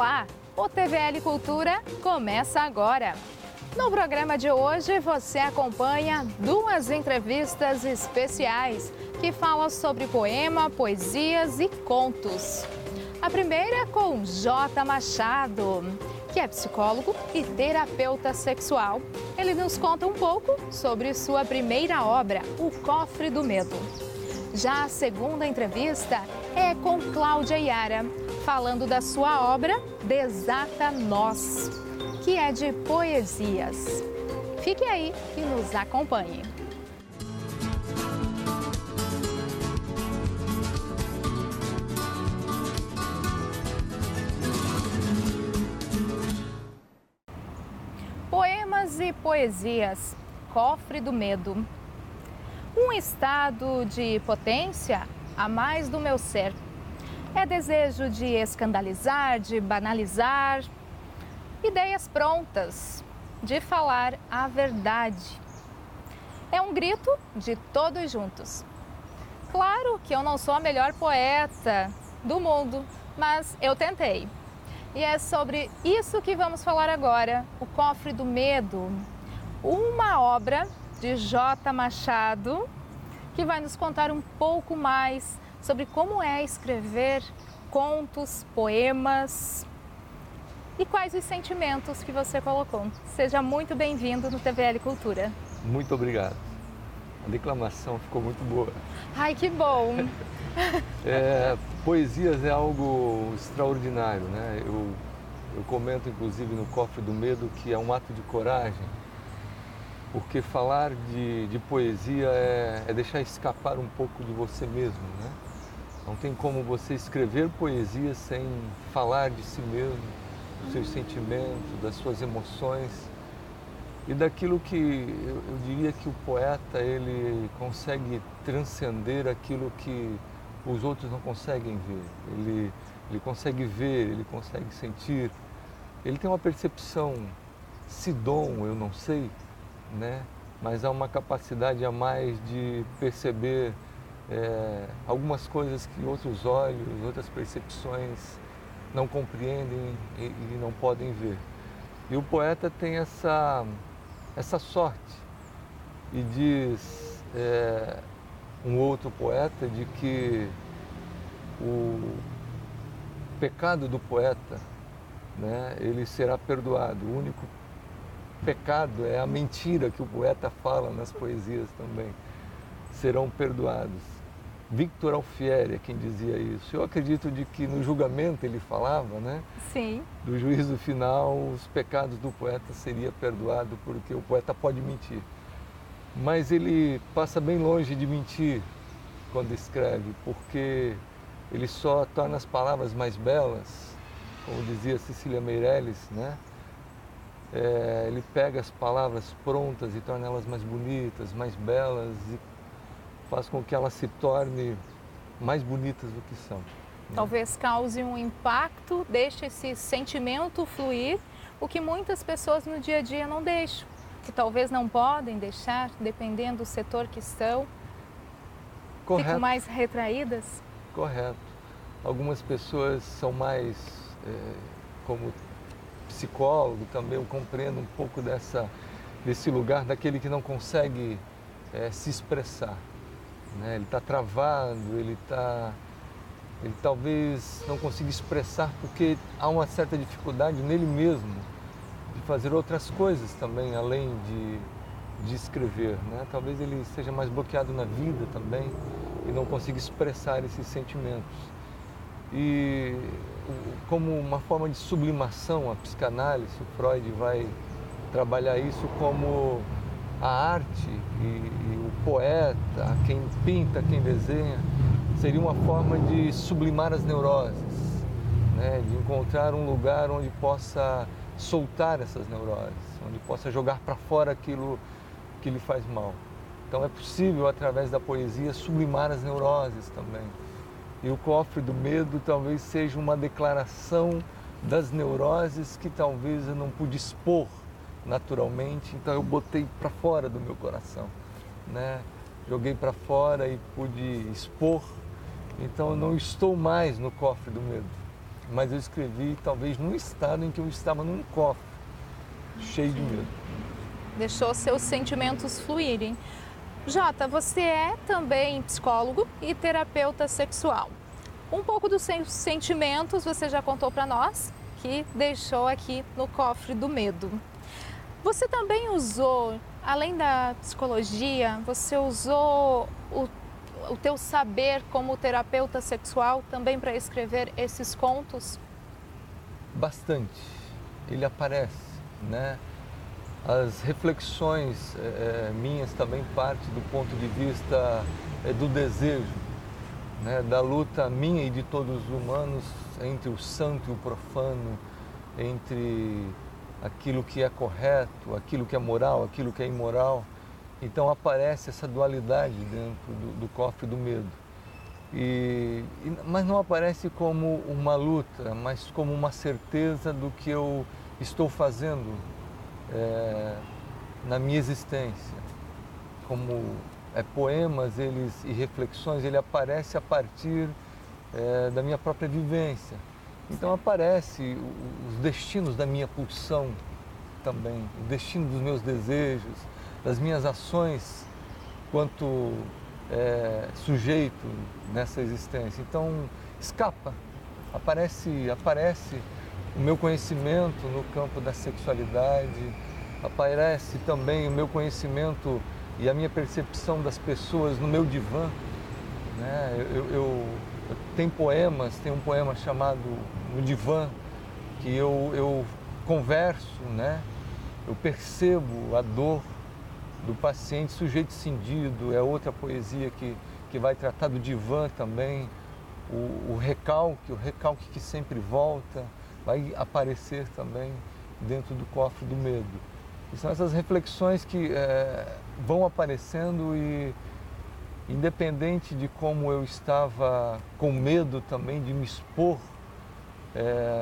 Olá, o TVL Cultura começa agora. No programa de hoje você acompanha duas entrevistas especiais que falam sobre poema, poesias e contos. A primeira é com J. Machado, que é psicólogo e terapeuta sexual. Ele nos conta um pouco sobre sua primeira obra, O Cofre do Medo. Já a segunda entrevista é com Cláudia Yara, falando da sua obra Desata Nós, que é de poesias. Fique aí e nos acompanhe. Poemas e poesias, Cofre do Medo. Um estado de potência a mais do meu ser. É desejo de escandalizar, de banalizar, ideias prontas, de falar a verdade. É um grito de todos juntos. Claro que eu não sou a melhor poeta do mundo, mas eu tentei. E é sobre isso que vamos falar agora, O Cofre do Medo, uma obra de J. Machado, que vai nos contar um pouco mais sobre como é escrever contos, poemas e quais os sentimentos que você colocou. Seja muito bem-vindo no TVL Cultura. Muito obrigado. A declamação ficou muito boa. Ai, que bom! Poesias é algo extraordinário, né? Eu comento, inclusive, no Cofre do Medo, que é um ato de coragem, porque falar de poesia é deixar escapar um pouco de você mesmo, né? Não tem como você escrever poesia sem falar de si mesmo, dos seus sentimentos, das suas emoções e daquilo que eu diria que o poeta ele consegue transcender aquilo que os outros não conseguem ver. Ele consegue ver, ele consegue sentir. Ele tem uma percepção, se dom, eu não sei, né? Mas há uma capacidade a mais de perceber algumas coisas que outros olhos, outras percepções não compreendem e não podem ver. E o poeta tem essa sorte. E diz um outro poeta de que o pecado do poeta, né, ele será perdoado. O único pecado é a mentira que o poeta fala nas poesias também. Serão perdoados. Victor Alfieri é quem dizia isso. Eu acredito de que no julgamento ele falava, né? Sim. Do juízo final, os pecados do poeta seriam perdoados porque o poeta pode mentir. Mas ele passa bem longe de mentir quando escreve, porque ele só torna as palavras mais belas, como dizia Cecília Meirelles, né? Ele pega as palavras prontas e torna elas mais bonitas, mais belas e faz com que elas se tornem mais bonitas do que são. Né? Talvez cause um impacto, deixe esse sentimento fluir, o que muitas pessoas no dia a dia não deixam, que talvez não podem deixar, dependendo do setor que estão. Correto. Ficam mais retraídas? Correto. Algumas pessoas são mais, como psicólogo também, eu compreendo um pouco desse lugar daquele que não consegue se expressar. Né? Ele está travado, ele talvez não consiga expressar porque há uma certa dificuldade nele mesmo de fazer outras coisas também, além de escrever. Né? Talvez ele esteja mais bloqueado na vida também e não consiga expressar esses sentimentos. E como uma forma de sublimação, a psicanálise, o Freud vai trabalhar isso como a arte e o poeta, quem pinta, quem desenha, seria uma forma de sublimar as neuroses, né? De encontrar um lugar onde possa soltar essas neuroses, onde possa jogar para fora aquilo que lhe faz mal. Então é possível, através da poesia, sublimar as neuroses também. E o Cofre do Medo talvez seja uma declaração das neuroses que talvez eu não pude expor naturalmente, então eu botei para fora do meu coração, né? Joguei para fora e pude expor, então eu não estou mais no Cofre do Medo, mas eu escrevi talvez num estado em que eu estava num cofre, cheio de medo. Deixou seus sentimentos fluírem. Jota, você é também psicólogo e terapeuta sexual. Um pouco dos seus sentimentos você já contou para nós, que deixou aqui no cofre do medo. Você também usou, além da psicologia, você usou o teu saber como terapeuta sexual também para escrever esses contos? Bastante. Ele aparece, né? As reflexões minhas também partem do ponto de vista do desejo, né? Da luta minha e de todos os humanos entre o santo e o profano, entre aquilo que é correto, aquilo que é moral, aquilo que é imoral. Então aparece essa dualidade dentro do cofre do medo. Mas não aparece como uma luta, mas como uma certeza do que eu estou fazendo na minha existência. Como poemas e reflexões, ele aparece a partir da minha própria vivência. Então aparece os destinos da minha pulsão também, o destino dos meus desejos, das minhas ações quanto sujeito nessa existência. Então escapa, aparece o meu conhecimento no campo da sexualidade, aparece também o meu conhecimento e a minha percepção das pessoas no meu divã, né? Tem um poema chamado No Divã, que eu converso, né? Eu percebo a dor do paciente sujeito cindido, é outra poesia que vai tratar do divã também, o recalque que sempre volta, vai aparecer também dentro do cofre do medo. E são essas reflexões que vão aparecendo e, independente de como eu estava com medo também de me expor,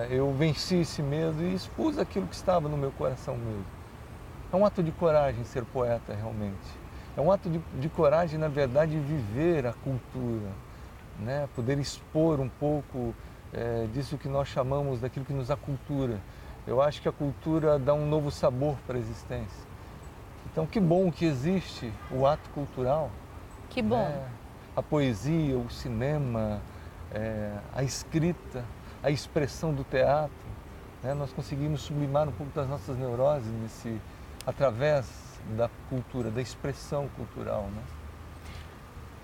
eu venci esse medo e expus aquilo que estava no meu coração mesmo. É um ato de coragem ser poeta, realmente. É um ato de coragem, na verdade, de viver a cultura, né? Poder expor um pouco disso que nós chamamos, daquilo que nos acultura. Eu acho que a cultura dá um novo sabor para a existência. Então, que bom que existe o ato cultural. Que bom. Né? A poesia, o cinema, a escrita, a expressão do teatro. Né? Nós conseguimos sublimar um pouco das nossas neuroses através da cultura, da expressão cultural, né?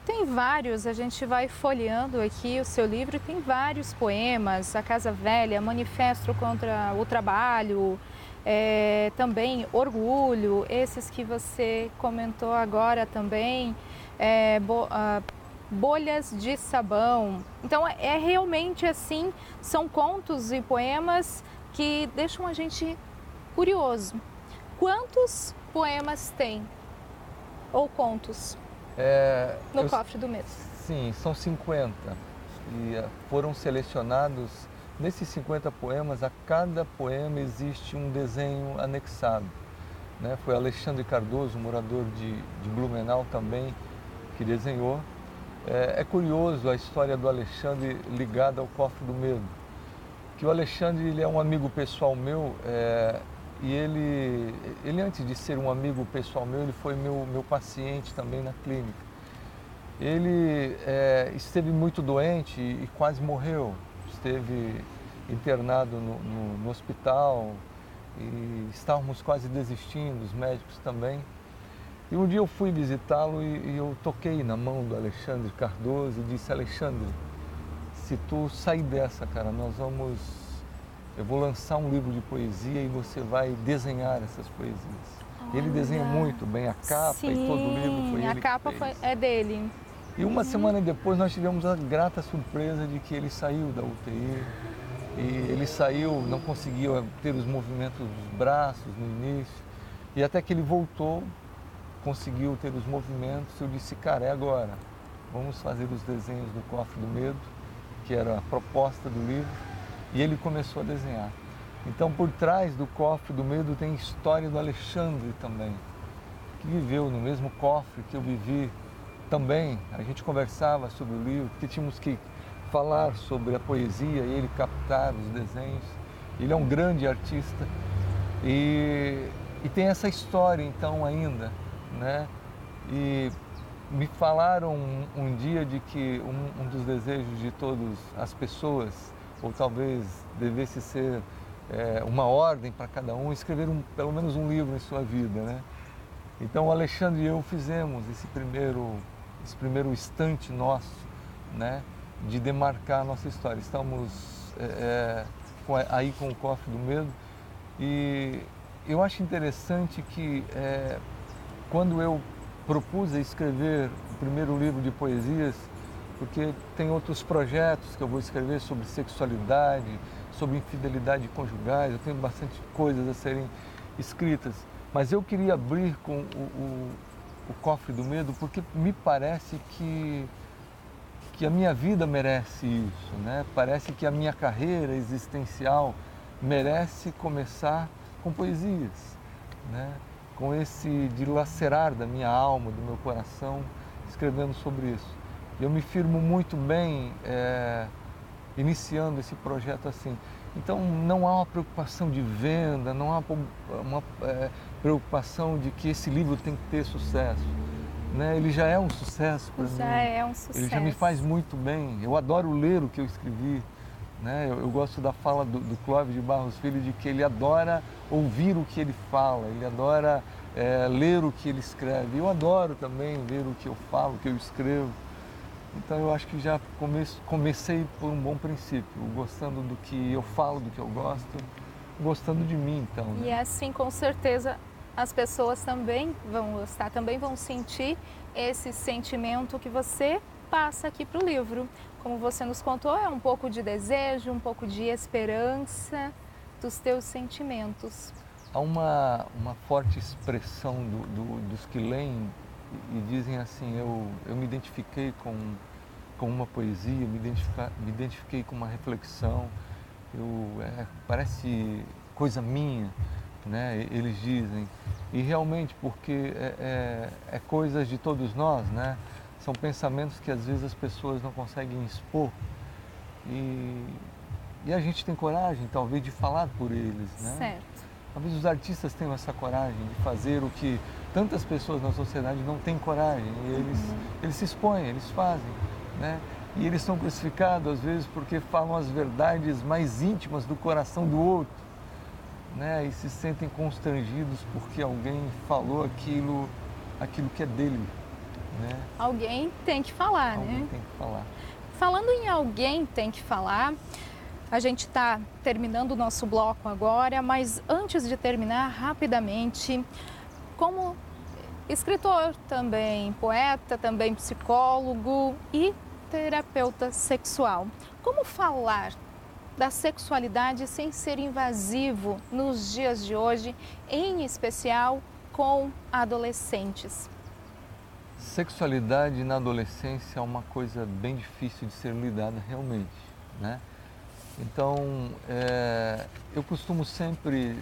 Tem vários, a gente vai folheando aqui o seu livro, tem vários poemas, A Casa Velha, Manifesto contra o Trabalho, também Orgulho, esses que você comentou agora também, Bolhas de Sabão. Então realmente assim, são contos e poemas que deixam a gente curioso. Quantos poemas tem? Ou contos? No cofre do medo? Sim, são 50. E foram selecionados, nesses 50 poemas, a cada poema existe um desenho anexado. Né? Foi Alexandre Cardoso, morador de Blumenau também, que desenhou. É curioso a história do Alexandre ligada ao cofre do medo. Que o Alexandre ele é um amigo pessoal meu, e ele antes de ser um amigo pessoal meu, ele foi meu paciente também na clínica. Ele esteve muito doente e quase morreu. Esteve internado no hospital e estávamos quase desistindo, os médicos também. E um dia eu fui visitá-lo e eu toquei na mão do Alexandre Cardoso e disse: Alexandre, se tu sair dessa, cara, eu vou lançar um livro de poesia e você vai desenhar essas poesias. Olha, ele desenha muito bem a capa. sim, e todo o livro foi ele a capa que fez. é dele. E uma semana depois nós tivemos a grata surpresa de que ele saiu da UTI. E ele saiu, não conseguia ter os movimentos dos braços no início. E até que ele voltou, conseguiu ter os movimentos. Eu disse: cara, é agora. Vamos fazer os desenhos do Cofre do Medo, que era a proposta do livro. E ele começou a desenhar. Então, por trás do Cofre do Medo tem a história do Alexandre também, que viveu no mesmo cofre que eu vivi também. A gente conversava sobre o livro, porque tínhamos que falar sobre a poesia, ele captar os desenhos. Ele é um grande artista e tem essa história então ainda, né? E me falaram um dia de que um dos desejos de todas as pessoas, ou talvez devesse ser uma ordem para cada um, escrever pelo menos um livro em sua vida, né? Então o Alexandre e eu fizemos esse primeiro instante nosso, né, de demarcar a nossa história. Estamos aí com o Cofre do Medo e eu acho interessante que quando eu propus escrever o primeiro livro de poesias, porque tem outros projetos que eu vou escrever sobre sexualidade, sobre infidelidade conjugal, eu tenho bastante coisas a serem escritas, mas eu queria abrir com o Cofre do Medo porque me parece que a minha vida merece isso, né? Parece que a minha carreira existencial merece começar com poesias, né? Com esse dilacerar da minha alma, do meu coração, escrevendo sobre isso. Eu me firmo muito bem iniciando esse projeto assim. Então não há uma preocupação de venda, não há uma preocupação de que esse livro tem que ter sucesso. Né? Ele já é um sucesso para mim. Já é um sucesso. Ele já me faz muito bem. Eu adoro ler o que eu escrevi. Né? Eu gosto da fala do Clóvis de Barros Filho de que ele adora ouvir o que ele fala, ele adora ler o que ele escreve. Eu adoro também ver o que eu falo, o que eu escrevo. Então eu acho que já comecei por um bom princípio, gostando do que eu falo, do que eu gosto, gostando de mim então. Né? E assim, com certeza, as pessoas também vão gostar, também vão sentir esse sentimento que você passa aqui para o livro. Como você nos contou, é um pouco de desejo, um pouco de esperança dos teus sentimentos. Há uma forte expressão dos que leem e dizem assim, eu me identifiquei com uma poesia, me identifiquei com uma reflexão, parece coisa minha, né? Eles dizem, e realmente porque é coisas de todos nós, né? São pensamentos que às vezes as pessoas não conseguem expor e a gente tem coragem talvez de falar por eles, né? Certo. Talvez os artistas tenham essa coragem de fazer o que tantas pessoas na sociedade não têm coragem. E eles se expõem, eles fazem, né? E eles são crucificados às vezes porque falam as verdades mais íntimas do coração do outro, né? E se sentem constrangidos porque alguém falou aquilo que é dele, né? Alguém tem que falar, Alguém né? tem que falar. Falando em alguém tem que falar, a gente está terminando o nosso bloco agora, mas antes de terminar, rapidamente, como escritor também, poeta, também psicólogo e terapeuta sexual, como falar da sexualidade sem ser invasivo nos dias de hoje, em especial com adolescentes? Sexualidade na adolescência é uma coisa bem difícil de ser lidada realmente, né? Então, eu costumo sempre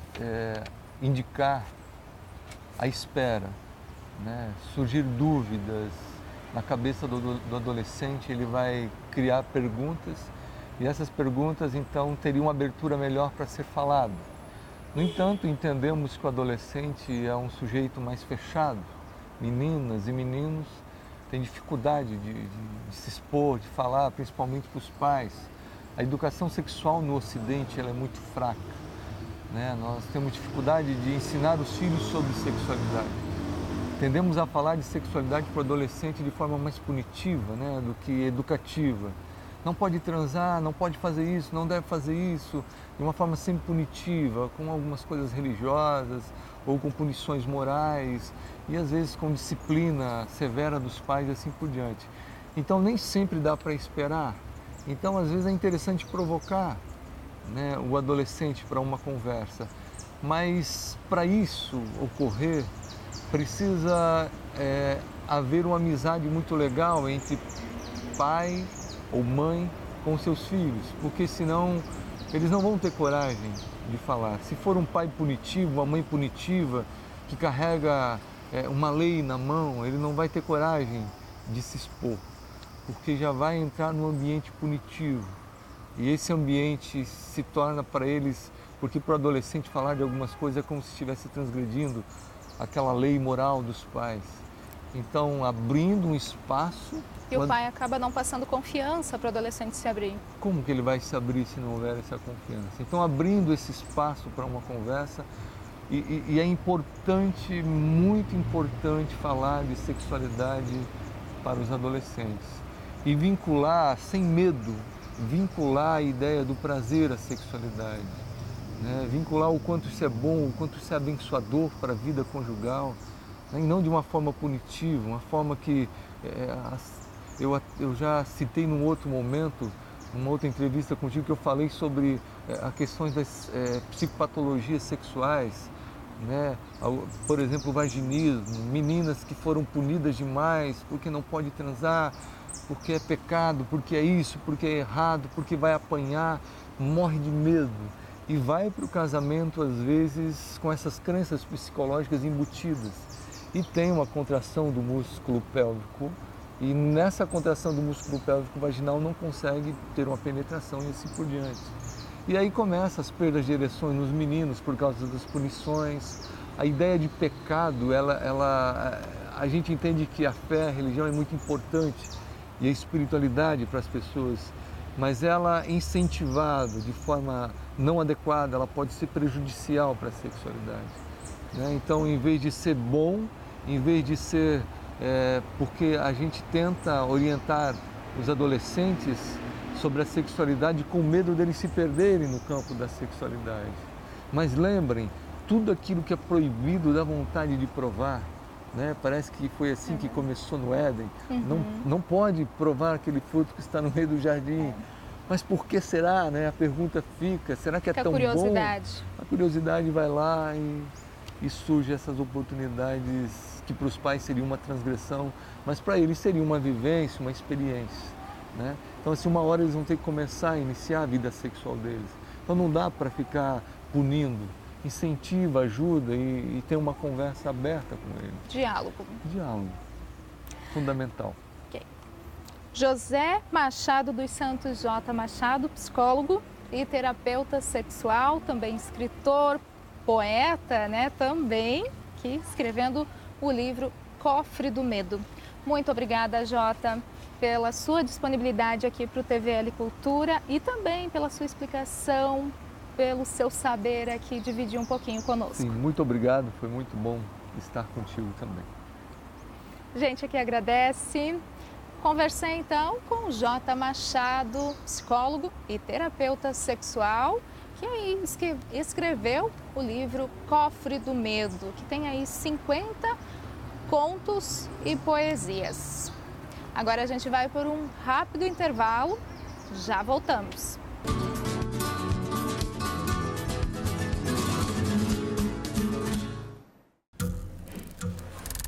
indicar a espera, né? Surgir dúvidas na cabeça do adolescente, ele vai criar perguntas e essas perguntas então teriam uma abertura melhor para ser falado. No entanto, entendemos que o adolescente é um sujeito mais fechado. Meninas e meninos têm dificuldade de se expor, de falar, principalmente para os pais. A educação sexual no Ocidente ela é muito fraca, né? Nós temos dificuldade de ensinar os filhos sobre sexualidade. Tendemos a falar de sexualidade para o adolescente de forma mais punitiva, né, do que educativa. Não pode transar, não pode fazer isso, não deve fazer isso, de uma forma sempre punitiva, com algumas coisas religiosas ou com punições morais e às vezes com disciplina severa dos pais e assim por diante. Então nem sempre dá para esperar. Então às vezes é interessante provocar, né, o adolescente para uma conversa, mas para isso ocorrer precisa haver uma amizade muito legal entre pai ou mãe com seus filhos, porque senão eles não vão ter coragem de falar. Se for um pai punitivo, uma mãe punitiva, que carrega uma lei na mão, ele não vai ter coragem de se expor. porque já vai entrar num ambiente punitivo. E esse ambiente se torna para eles, porque para o adolescente falar de algumas coisas é como se estivesse transgredindo aquela lei moral dos pais. Então, abrindo um espaço... E o pai acaba não passando confiança para o adolescente se abrir. Como que ele vai se abrir se não houver essa confiança? Então, abrindo esse espaço para uma conversa, e é importante, muito importante, falar de sexualidade para os adolescentes. E vincular, sem medo, vincular a ideia do prazer à sexualidade. Né? Vincular o quanto isso é bom, o quanto isso é abençoador para a vida conjugal. E não de uma forma punitiva, uma forma que eu já citei num outro momento, numa outra entrevista contigo, que eu falei sobre a questões das psicopatologias sexuais, né? Por exemplo, o vaginismo, meninas que foram punidas demais porque não pode transar, porque é pecado, porque é isso, porque é errado, porque vai apanhar, morre de medo. E vai para o casamento, às vezes, com essas crenças psicológicas embutidas. E tem uma contração do músculo pélvico, e nessa contração do músculo pélvico vaginal não consegue ter uma penetração e assim por diante. E aí começa as perdas de ereções nos meninos por causa das punições. A ideia de pecado, a gente entende que a fé, a religião é muito importante e a espiritualidade para as pessoas, mas ela incentivada de forma não adequada, ela pode ser prejudicial para a sexualidade. Né? Então, em vez de ser bom, em vez de ser... porque a gente tenta orientar os adolescentes sobre a sexualidade com medo deles se perderem no campo da sexualidade. Mas lembrem, tudo aquilo que é proibido dá vontade de provar. Né? Parece que foi assim que começou no Éden. Não pode provar aquele fruto que está no meio do jardim. Mas por que será? Né? A pergunta fica, será que é tão bom? A curiosidade vai lá e surge essas oportunidades que para os pais seria uma transgressão, mas para eles seria uma vivência, uma experiência. Né? Então, assim, uma hora eles vão ter que começar a iniciar a vida sexual deles. Então, não dá para ficar punindo. Incentiva, ajuda e tem uma conversa aberta com eles. Diálogo. Diálogo. Fundamental. Okay. José Machado dos Santos, J. Machado, psicólogo e terapeuta sexual, também escritor, poeta, né, também, que escrevendo o livro Cofre do Medo. Muito obrigada, Jota, pela sua disponibilidade aqui para o TVL Cultura e também pela sua explicação, pelo seu saber aqui, dividir um pouquinho conosco. Sim, muito obrigado, foi muito bom estar contigo também. Gente, aqui agradece. Conversei então com o J. Machado, psicólogo e terapeuta sexual, que aí escreveu o livro Cofre do Medo, que tem aí 50 contos e poesias. Agora a gente vai por um rápido intervalo, já voltamos.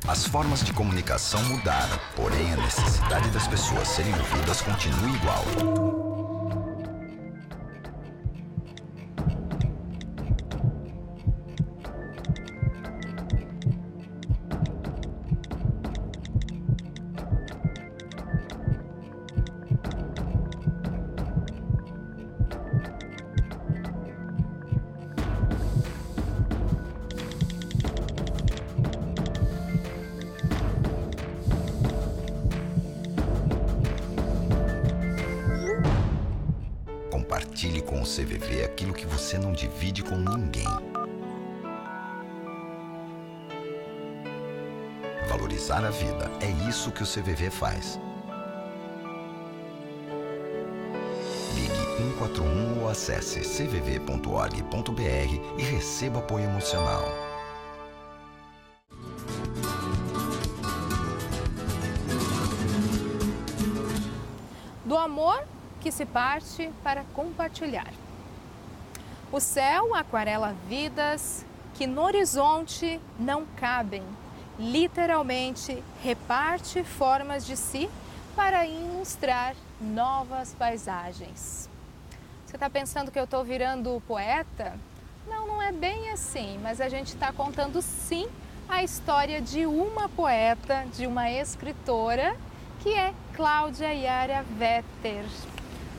As formas de comunicação mudaram, porém a necessidade das pessoas serem ouvidas continua igual. Compartilhe com o CVV aquilo que você não divide com ninguém. Valorizar a vida, é isso que o CVV faz. Ligue 141 ou acesse cvv.org.br e receba apoio emocional. Do amor que se parte para compartilhar. O céu aquarela vidas que no horizonte não cabem. Literalmente reparte formas de si para ilustrar novas paisagens. Você está pensando que eu estou virando poeta? Não, não é bem assim, mas a gente está contando sim a história de uma poeta, de uma escritora que é Cláudia Yara Vetter.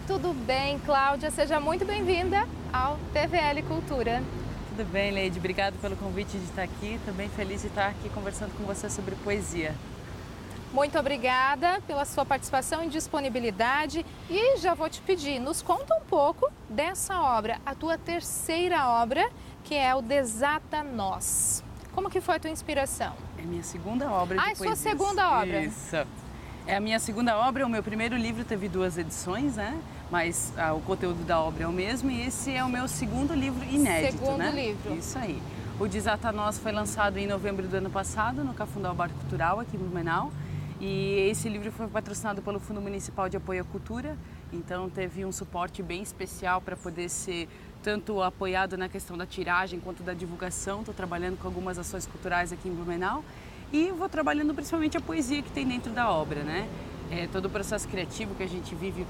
Tudo bem, Cláudia? Seja muito bem-vinda ao TVL Cultura. Tudo bem, Leide. Obrigada pelo convite de estar aqui. Estou bem feliz de estar aqui conversando com você sobre poesia. Muito obrigada pela sua participação e disponibilidade. E já vou te pedir, nos conta um pouco dessa obra, a tua terceira obra, que é o Desata Nós. Como que foi a tua inspiração? É a minha segunda obra de poesia. Sua segunda obra. Isso. É a minha segunda obra. O meu primeiro livro teve 2 edições, né? Mas o conteúdo da obra é o mesmo e esse é o meu segundo livro inédito, Segundo livro. Isso aí. O Desata Nós foi lançado em novembro do ano passado no Cafundó Bar Cultural, aqui em Blumenau. E esse livro foi patrocinado pelo Fundo Municipal de Apoio à Cultura, então teve um suporte bem especial para poder ser tanto apoiado na questão da tiragem quanto da divulgação. Estou trabalhando com algumas ações culturais aqui em Blumenau e vou trabalhando principalmente a poesia que tem dentro da obra, né? Todo o processo criativo que a gente vive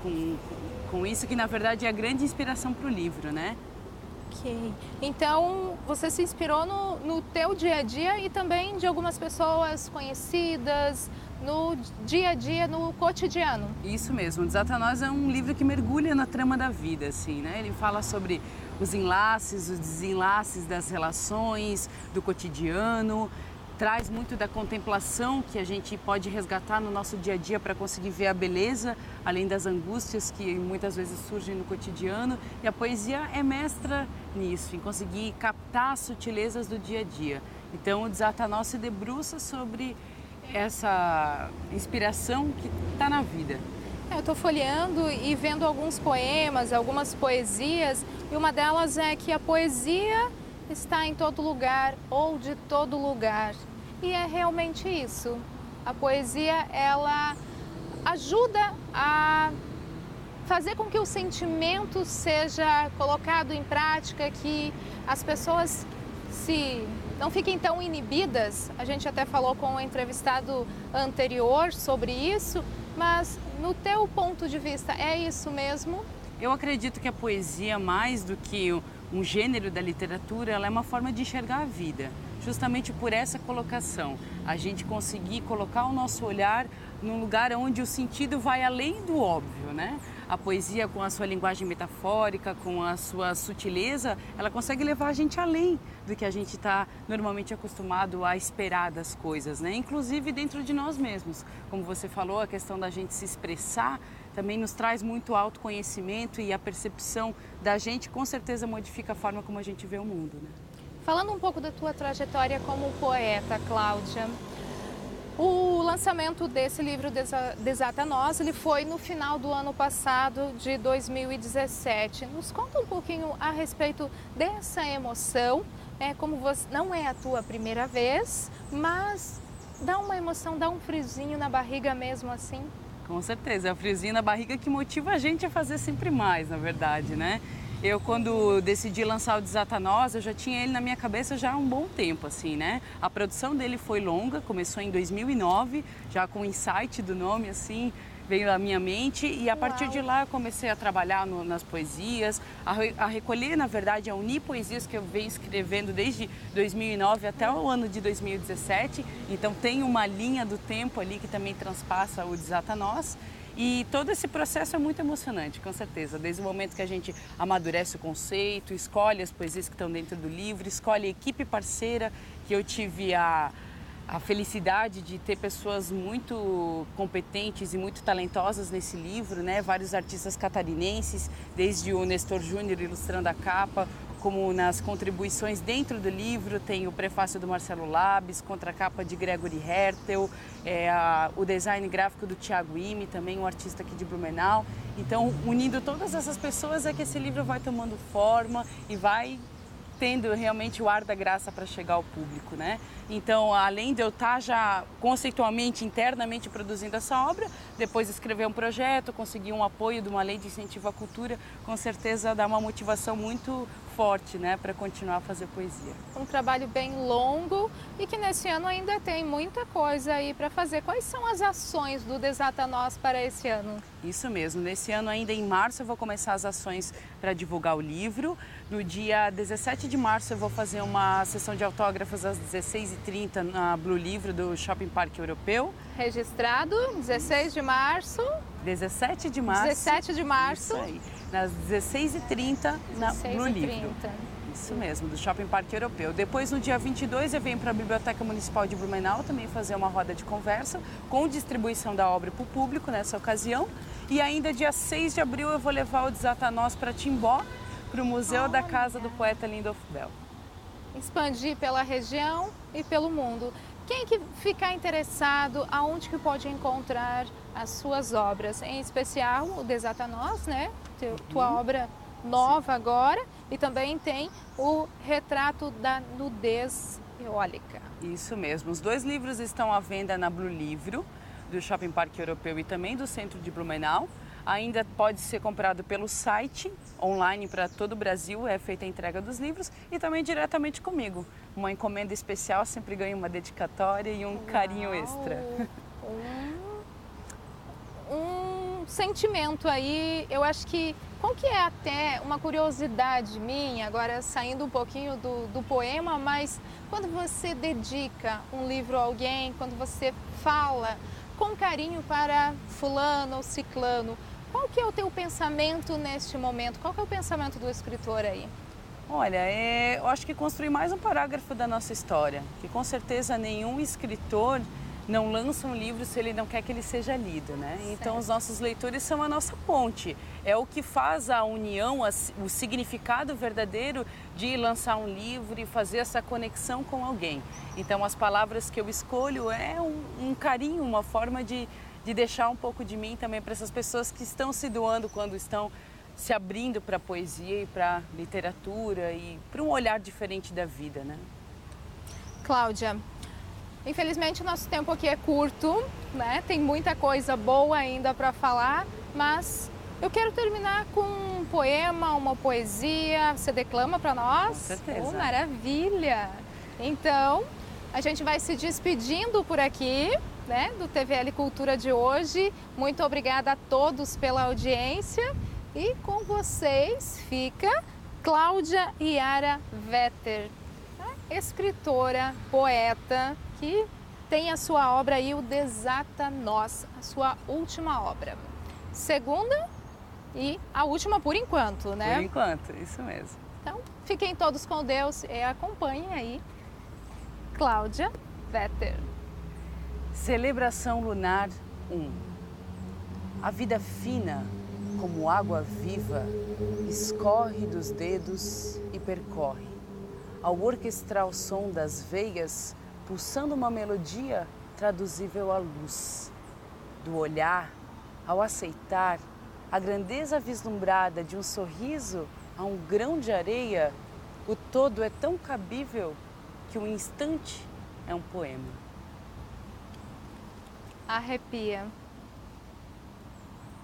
com isso, que na verdade é a grande inspiração para o livro, né? Ok. Então, você se inspirou no teu dia a dia e também de algumas pessoas conhecidas, no dia a dia, no cotidiano. Isso mesmo. O Desata Nós é um livro que mergulha na trama da vida, assim, né? Ele fala sobre os enlaces, os desenlaces das relações, do cotidiano, traz muito da contemplação que a gente pode resgatar no nosso dia a dia para conseguir ver a beleza, além das angústias que muitas vezes surgem no cotidiano. E a poesia é mestra nisso, em conseguir captar as sutilezas do dia a dia. Então, o Desata Nós se debruça sobre essa inspiração que está na vida. Eu estou folheando e vendo alguns poemas, algumas poesias, e uma delas é que a poesia está em todo lugar ou de todo lugar. E é realmente isso. A poesia, ela ajuda a fazer com que o sentimento seja colocado em prática, que as pessoas não fiquem tão inibidas. A gente até falou com o entrevistado anterior sobre isso, mas no teu ponto de vista, é isso mesmo? Eu acredito que a poesia, mais do que um gênero da literatura, ela é uma forma de enxergar a vida. Justamente por essa colocação, a gente conseguir colocar o nosso olhar num lugar onde o sentido vai além do óbvio, né? A poesia, com a sua linguagem metafórica, com a sua sutileza, ela consegue levar a gente além do que a gente está normalmente acostumado a esperar das coisas, né? Inclusive dentro de nós mesmos. Como você falou, a questão da gente se expressar também nos traz muito autoconhecimento, e a percepção da gente com certeza modifica a forma como a gente vê o mundo, né? Falando um pouco da tua trajetória como poeta, Cláudia, o lançamento desse livro Desata Nós, ele foi no final do ano passado, de 2017. Nos conta um pouquinho a respeito dessa emoção, como você, não é a tua primeira vez, mas dá uma emoção, dá um friozinho na barriga mesmo assim? Com certeza, é o friozinho na barriga que motiva a gente a fazer sempre mais, na verdade, né? Eu, quando decidi lançar o Desata Nós, eu já tinha ele na minha cabeça já há um bom tempo, assim, né? A produção dele foi longa, começou em 2009, já com o insight do nome, assim, veio à minha mente, e a partir de lá eu comecei a trabalhar nas poesias, a recolher, na verdade, a unir poesias que eu venho escrevendo desde 2009 até o ano de 2017, então tem uma linha do tempo ali que também transpassa o Desata Nós. E todo esse processo é muito emocionante, com certeza. Desde o momento que a gente amadurece o conceito, escolhe as poesias que estão dentro do livro, escolhe a equipe parceira, que eu tive a felicidade de ter pessoas muito competentes e muito talentosas nesse livro, né? Vários artistas catarinenses, desde o Nestor Júnior ilustrando a capa, como nas contribuições dentro do livro, tem o prefácio do Marcelo Labes, contracapa de Gregory Hertel, o design gráfico do Thiago Ime, também um artista aqui de Blumenau. Então, unindo todas essas pessoas é que esse livro vai tomando forma e vai tendo realmente o ar da graça para chegar ao público, né? Então, além de eu estar já conceitualmente, internamente produzindo essa obra, depois escrever um projeto, conseguir um apoio de uma lei de incentivo à cultura, com certeza dá uma motivação muito forte, né, para continuar a fazer poesia. Um trabalho bem longo e que nesse ano ainda tem muita coisa aí para fazer. Quais são as ações do Desata Nós para esse ano? Isso mesmo, nesse ano ainda em março eu vou começar as ações para divulgar o livro. No dia 17 de março eu vou fazer uma sessão de autógrafos às 16h30 na Blue Livro do Shopping Parque Europeu. Registrado, 16 de março. 17 de março. 17 de março. Isso aí. Nas 16h30 no Livro. 16h30. Isso mesmo, do Shopping Parque Europeu. Depois, no dia 22, eu venho para a Biblioteca Municipal de Blumenau também fazer uma roda de conversa com distribuição da obra para o público nessa ocasião. E ainda dia 6 de abril eu vou levar o Desatanós para Timbó, para o Museu da Casa do Poeta Lindolf Bell. Expandir pela região e pelo mundo. Quem que ficar interessado, aonde que pode encontrar as suas obras? Em especial o Desatanós, né? Tua obra nova agora, e também tem o Retrato da Nudez Eólica. Isso mesmo. Os 2 livros estão à venda na Blue Livro, do Shopping Parque Europeu e também do centro de Blumenau. Ainda pode ser comprado pelo site, online para todo o Brasil, é feita a entrega dos livros, e também diretamente comigo. Uma encomenda especial sempre ganha uma dedicatória e um carinho extra. Um sentimento aí, eu acho que, qual que é até uma curiosidade minha, agora saindo um pouquinho do poema, mas quando você dedica um livro a alguém, quando você fala com carinho para fulano ou ciclano, qual que é o teu pensamento neste momento? Qual que é o pensamento do escritor aí? Olha, eu acho que construir mais um parágrafo da nossa história, que com certeza nenhum escritor não lança um livro se ele não quer que ele seja lido, né? Certo. Então os nossos leitores são a nossa ponte, é o que faz a união, o significado verdadeiro de lançar um livro e fazer essa conexão com alguém. Então as palavras que eu escolho é um carinho, uma forma de deixar um pouco de mim também para essas pessoas que estão se doando quando estão se abrindo para a poesia e para a literatura e para um olhar diferente da vida, né? Cláudia, infelizmente o nosso tempo aqui é curto, né? Tem muita coisa boa ainda para falar, mas eu quero terminar com um poema, uma poesia. Você declama para nós? Com certeza. Oh, maravilha! Então, a gente vai se despedindo por aqui, né, do TVL Cultura de hoje. Muito obrigada a todos pela audiência. E com vocês fica Cláudia Yara Vetter, escritora, poeta, que tem a sua obra aí, o Desatanós, a sua última obra. Segunda e a última por enquanto, né? Por enquanto, isso mesmo. Então, fiquem todos com Deus e acompanhem aí Cláudia Vetter. Celebração Lunar 1. A vida fina, como água viva, escorre dos dedos e percorre, ao orquestrar o som das veias, pulsando uma melodia traduzível à luz. Do olhar, ao aceitar a grandeza vislumbrada de um sorriso a um grão de areia, o todo é tão cabível que um instante é um poema. Arrepia.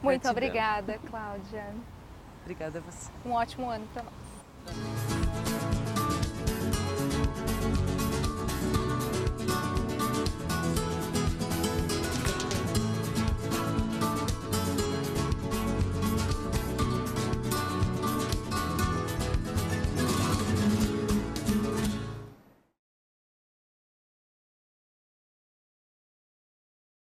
Muito Gratidão. obrigada, Cláudia. Obrigada a você. Um ótimo ano para nós.